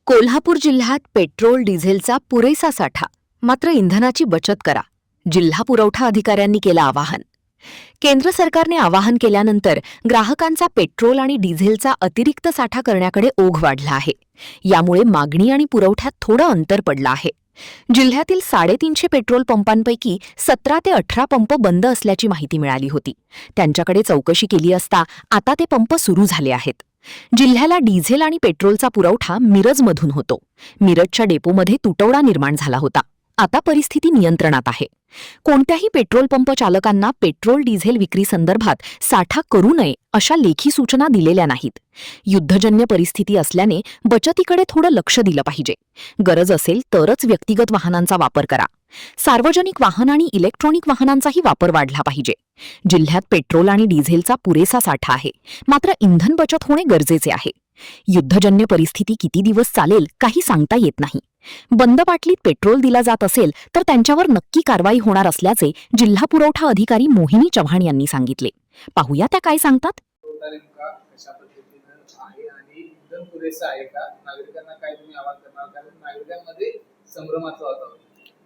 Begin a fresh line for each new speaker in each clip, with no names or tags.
कोल्हापूर जिल्ह्यात पेट्रोल डिझेलचा पुरेसा साठा, मात्र इंधनाची बचत करा. जिल्हा पुरवठा अधिकाऱ्यांनी केलं आवाहन. केंद्र सरकारने आवाहन केल्यानंतर ग्राहकांचा पेट्रोल आणि डिझेलचा अतिरिक्त साठा करण्याकडे ओघ वाढला आहे. यामुळे मागणी आणि पुरवठ्यात थोडं अंतर पडलं आहे. जिल्ह्यातील 350 पेट्रोल पंपांपैकी 17 ते 18 पंप बंद असल्याची माहिती मिळाली होती. त्यांच्याकडे चौकशी केली असता आता ते पंप सुरू झाले आहेत. जिल्ह्याला डिझेल आणि पेट्रोलचा पुरवठा मिरजमधून होतो. मिरजच्या डेपोमध्ये तुटवडा निर्माण झाला होता. आता परिस्थिती नियंत्रणात आहे. कोणत्याही पेट्रोल पंप चालकांना पेट्रोल डिझेल विक्री संदर्भात साठा करू नये अशा लेखी सूचना दिलेल्या नाहीत. युद्धजन्य परिस्थिती असल्याने बचतीकडे थोडं लक्ष दिलं पाहिजे. गरज असेल तरच व्यक्तिगत वाहनांचा वापर करा. सार्वजनिक वाहन आणि इलेक्ट्रॉनिक वाहनांचाही वापर वाढला पाहिजे. जिल्ह्यात पेट्रोल आणि डिझेलचा पुरेसा साठा आहे, मात्र इंधन बचत होणे गरजेचे आहे. युद्धजन्य परिस्थिती किती दिवस चालेल काही सांगता येत नाही. बंद बाटलीत पेट्रोल दिला जात असेल तर त्यांच्यावर नक्की कारवाई होणार असल्याचे जिल्हा पुरवठा अधिकारी मोहिनी चव्हाण यांनी सांगितले. पाहूया त्या काय सांगतात.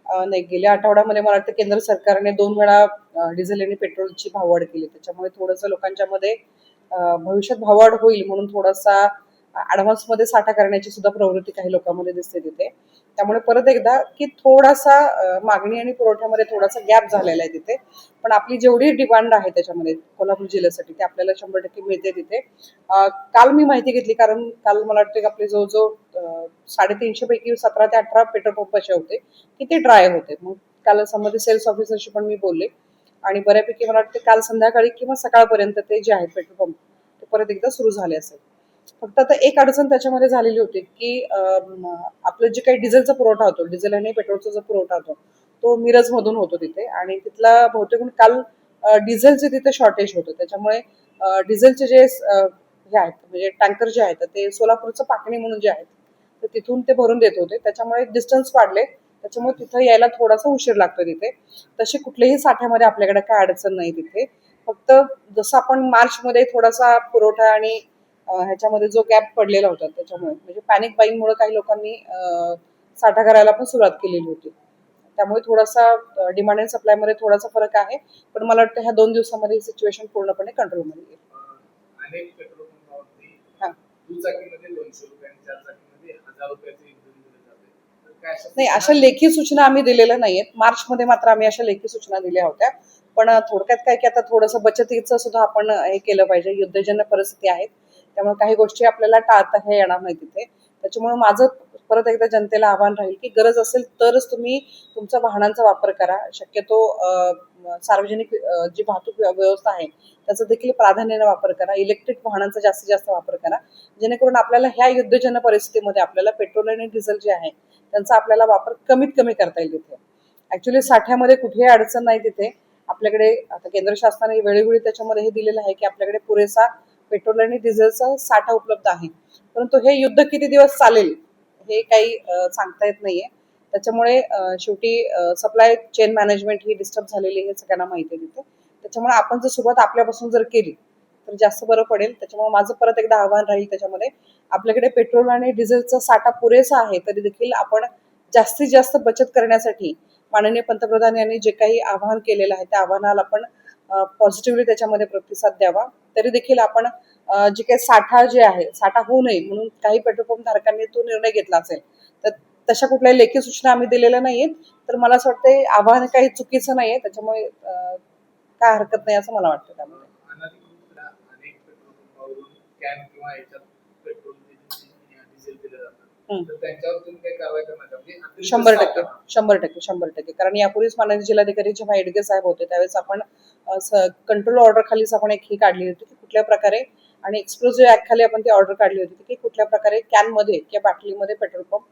नाही, गेल्या आठवड्यामध्ये मला वाटतं केंद्र सरकारने 2 वेळा डिझेल आणि पेट्रोलची भाववाढ केली. त्याच्यामुळे थोडंसं लोकांच्या मध्ये भविष्यात भाववाढ होईल म्हणून थोडासा ॲडव्हान्समध्ये साठा करण्याची सुद्धा प्रवृत्ती काही लोकांमध्ये दिसते तिथे. त्यामुळे परत एकदा की थोडासा मागणी आणि पुरवठ्यामध्ये थोडासा गॅप झालेला आहे तिथे. पण आपली जेवढी डिमांड आहे त्याच्यामध्ये कोल्हापूर जिल्ह्यासाठी ते आपल्याला 100% मिळते तिथे. काल मी माहिती घेतली, कारण काल मला वाटतं की आपले जवळजवळ 350 पैकी 17 ते 18 पेट्रोल पंप असे होते की ते ड्राय होते. मग काल संबंधित सेल्स ऑफिसरशी पण मी बोलले आणि बऱ्यापैकी मला वाटतं काल संध्याकाळी किंवा सकाळपर्यंत ते जे आहेत पेट्रोल पंप ते परत एकदा सुरू झाले असेल. फक्त आता एक अडचण त्याच्यामध्ये झालेली होती की आपलं जे काही डिझेलचा पुरवठा होतो, डिझेल आणि पेट्रोलचा जो पुरवठा होतो तो मिरजमधून होतो तिथे आणि तिथला बहुतेक काल डिझेलचे तिथे शॉर्टेज होतं. त्याच्यामुळे डिझेलचे जे हे आहेत म्हणजे टँकर जे आहेत ते सोलापूरचं पाकणी म्हणून जे आहेत तर तिथून ते भरून देत होते. त्याच्यामुळे डिस्टन्स वाढले, त्याच्यामुळे तिथं यायला थोडासा उशीर लागतो तिथे. तसे कुठलेही साठ्यामध्ये आपल्याकडे काय अडचण नाही तिथे. फक्त जसं आपण मार्चमध्ये थोडासा पुरवठा आणि ह्याच्यामध्ये जो गॅप पडलेला होता त्याच्यामुळे म्हणजे पॅनिक बाईंगमुळे काही लोकांनी साठा करायला पण सुरुवात केलेली होती. त्यामुळे थोडासा डिमांड अँड सप्लायमध्ये थोडासा फरक आहे. पण मला वाटतं ह्या 2 दिवसामध्ये ही सिच्युएशन पूर्णपणे कंट्रोलमध्ये येईल. नाही, अशा लेखी सूचना आम्ही दिलेल्या नाहीयेत. मार्चमध्ये मात्र आम्ही अशा लेखी सूचना दिल्या होत्या. पण थोडक्यात काय की आता थोडंसं बचतीचं सुद्धा आपण हे केलं पाहिजे. युद्धजन्य परिस्थिती आहे त्यामुळे काही गोष्टी आपल्याला टाळता हे येणार नाही तिथे. त्याच्यामुळे माझं परत एकदा जनतेला आव्हान राहील की गरज असेल तरच तुम्ही तुमच्या वाहनांचा वापर करा. शक्यतो सार्वजनिक जी वाहतूक व्यवस्था आहे त्याचा देखील प्राधान्याने वापर करा. इलेक्ट्रिक वाहनांचा जास्तीत जास्त वापर करा, जेणेकरून आपल्याला ह्या युद्धजन्य परिस्थितीमध्ये आपल्याला पेट्रोल आणि डिझेल जे आहे त्यांचा आपल्याला वापर कमीत कमी करता येईल तिथे. ऍक्च्युली साठ्यामध्ये कुठेही अडचण नाही तिथे. आपल्याकडे आता केंद्र शासनाने वेळोवेळी त्याच्यामध्ये हे दिलेलं आहे की आपल्याकडे पुरेसा पेट्रोल आणि डिझेलचा साठा उपलब्ध आहे. परंतु हे युद्ध किती दिवस चालेल हे काही सांगता येत नाहीये. त्याच्यामुळे शेवटी सप्लाय चेन मॅनेजमेंट ही डिस्टर्ब झालेली हे सगळ्यांना माहिती आहे तिथे. त्याच्यामुळे आपण जर सुरुवात आपल्यापासून जर केली तर जास्त बरं पडेल. त्याच्यामुळे माझं परत एकदा आव्हान राहील त्याच्यामध्ये आपल्याकडे पेट्रोल आणि डिझेलचा साठा पुरेसा आहे तरी देखील आपण जास्तीत जास्त बचत करण्यासाठी माननीय पंतप्रधान यांनी जे काही आवाहन केलेलं आहे त्या आव्हानाला आपण पॉझिटिव्हली त्याच्यामध्ये प्रतिसाद द्यावा. तरी देखील आपण जे काही साठा जे आहे साठा होऊ नये म्हणून काही पेट्रोल पंप धारकांनी तो निर्णय घेतला असेल तर तशा कुठल्याही लेखी सूचना आम्ही दिलेल्या नाहीयेत. तर मला असं वाटतं आव्हान काही चुकीचं नाहीये, त्याच्यामुळे काय हरकत नाही असं मला वाटतं. त्यामुळे 100%. कारण यापूर्वीच माननीय जिल्हाधिकारी जेव्हा एडगे साहेब होते त्यावेळेस आपण कंट्रोल ऑर्डर खालीच आपण एक ही काढली होती की कुठल्या प्रकारे आणि एक्सप्लोजिव्ह ऍक्ट खाली आपण ती ऑर्डर काढली होती की कुठल्या प्रकारे कॅनमध्ये किंवा बाटलीमध्ये पेट्रोल पंप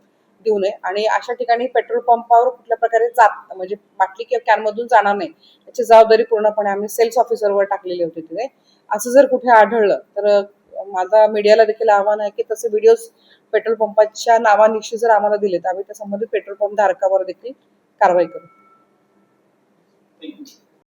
देऊ नये आणि अशा ठिकाणी पेट्रोल पंपावर कुठल्या प्रकारे जात म्हणजे बाटली किंवा कॅनमधून जाणार नाही याची जबाबदारी पूर्णपणे आम्ही सेल्स ऑफिसरवर टाकलेली होती तिथे. असं जर कुठे आढळलं तर माझा मीडियाला देखील आव्हान आहे की तसे व्हिडिओज पेट्रोल पंपाच्या नावानिशी जर आम्हाला दिले तर आम्ही त्या संबंधित पेट्रोल पंप धारकावर देखील कारवाई करू.